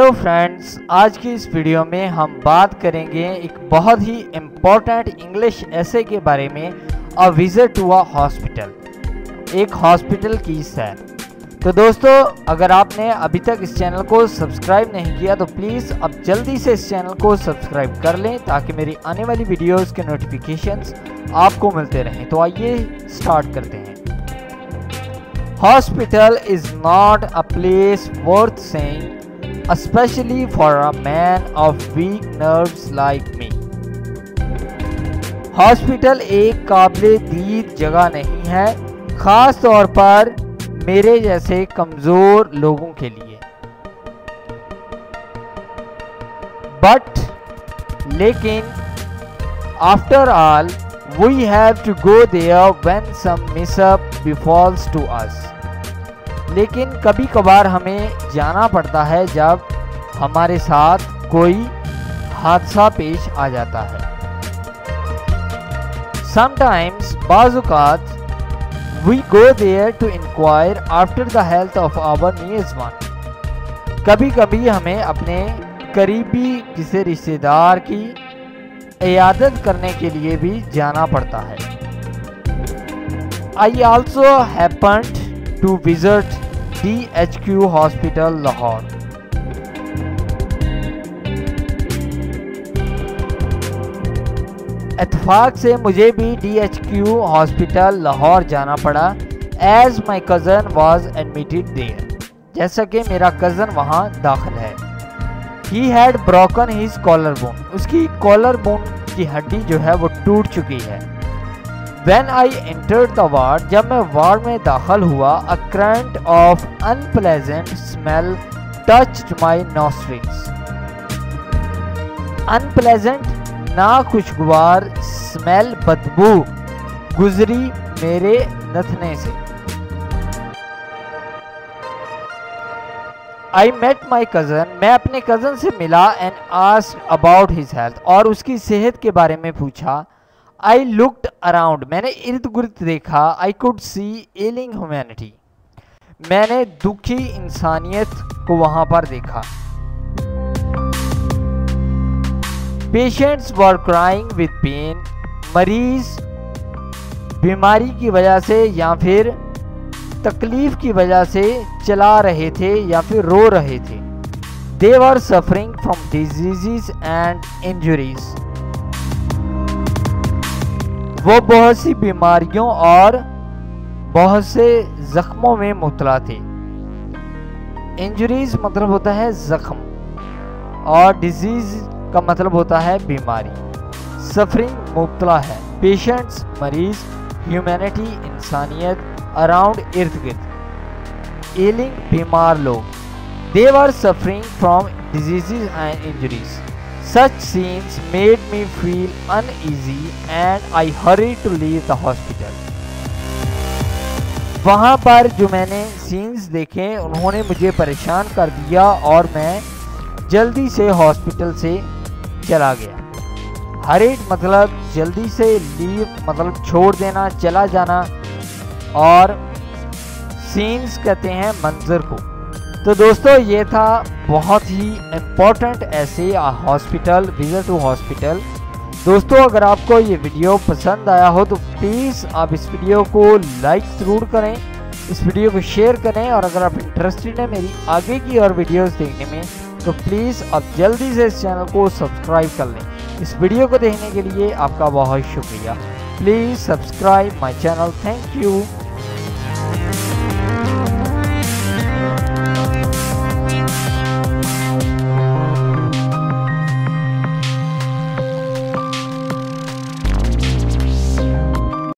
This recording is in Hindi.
हेलो फ्रेंड्स, आज की इस वीडियो में हम बात करेंगे एक बहुत ही इम्पोर्टेंट इंग्लिश ऐसे के बारे में, a visit to a hospital, एक हॉस्पिटल की सैर। तो दोस्तों, अगर आपने अभी तक इस चैनल को सब्सक्राइब नहीं किया तो प्लीज़ अब जल्दी से इस चैनल को सब्सक्राइब कर लें ताकि मेरी आने वाली वीडियोस के नोटिफिकेशंस आपको मिलते रहें। तो आइए स्टार्ट करते हैं। Hospital is not a place worth saying, especially for a man of weak nerves like me. Hospital एक काबिल दीद जगह नहीं है, ख़ास तौर पर मेरे जैसे कमज़ोर लोगों के लिए। बट लेकिन after all we have to go there when some mishap befalls to us. लेकिन कभी कभार हमें जाना पड़ता है जब हमारे साथ कोई हादसा पेश आ जाता है। Sometimes बाज़-औक़ात we go there to inquire after the health of our nearest one. कभी कभी हमें अपने करीबी किसी रिश्तेदार की इयादत करने के लिए भी जाना पड़ता है। I also happened to visit DHQ hospital Lahore. इत्तेफाक से मुझे भी DHQ हॉस्पिटल लाहौर जाना पड़ा, as my cousin was admitted there, जैसा कि मेरा कज़न वहाँ दाखिल है। He had broken his collar bone, उसकी कॉलर बोन की हड्डी जो है वो टूट चुकी है। When I entered the ward, जब मैं वार्ड में दाखिल हुआ, a current of unpleasant smell touched my nostrils. Unpleasant नाखुशगवार स्मेल, बदबू गुजरी मेरे नथने से। I met my cousin, मैं अपने कज़न से मिला, and asked about his health, और उसकी सेहत के बारे में पूछा। I looked around, मैंने इर्द गिर्द देखा। I could see ailing humanity, मैंने दुखी इंसानियत को वहाँ पर देखा। Patients were crying with pain, मरीज बीमारी की वजह से या फिर तकलीफ की वजह से चला रहे थे या फिर रो रहे थे। They were suffering from diseases and injuries, वो बहुत सी बीमारियों और बहुत से जख्मों में मुब्तला थे। इंजरीज मतलब होता है जख्म, और डिजीज का मतलब होता है बीमारी। सफरिंग मुब्तला है, पेशेंट्स मरीज, ह्यूमैनिटी इंसानियत, अराउंड इर्द गिर्द, एलिंग बीमार लोग। They were suffering from diseases and injuries. Such scenes made me feel uneasy and I hurried to leave the hospital. वहाँ पर जो मैंने सीन्स देखे उन्होंने मुझे परेशान कर दिया और मैं जल्दी से हॉस्पिटल से चला गया। हरीड मतलब जल्दी से, लीव मतलब छोड़ देना, चला जाना, और सीन्स कहते हैं मंजर को। तो दोस्तों, ये था बहुत ही इम्पोर्टेंट ऐसे हॉस्पिटल, विजिट टू हॉस्पिटल। दोस्तों, अगर आपको ये वीडियो पसंद आया हो तो प्लीज़ आप इस वीडियो को लाइक ज़रूर करें, इस वीडियो को शेयर करें, और अगर आप इंटरेस्टेड हैं मेरी आगे की और वीडियोस देखने में तो प्लीज़ आप जल्दी से इस चैनल को सब्सक्राइब कर लें। इस वीडियो को देखने के लिए आपका बहुत शुक्रिया। Please subscribe my channel. Thank you.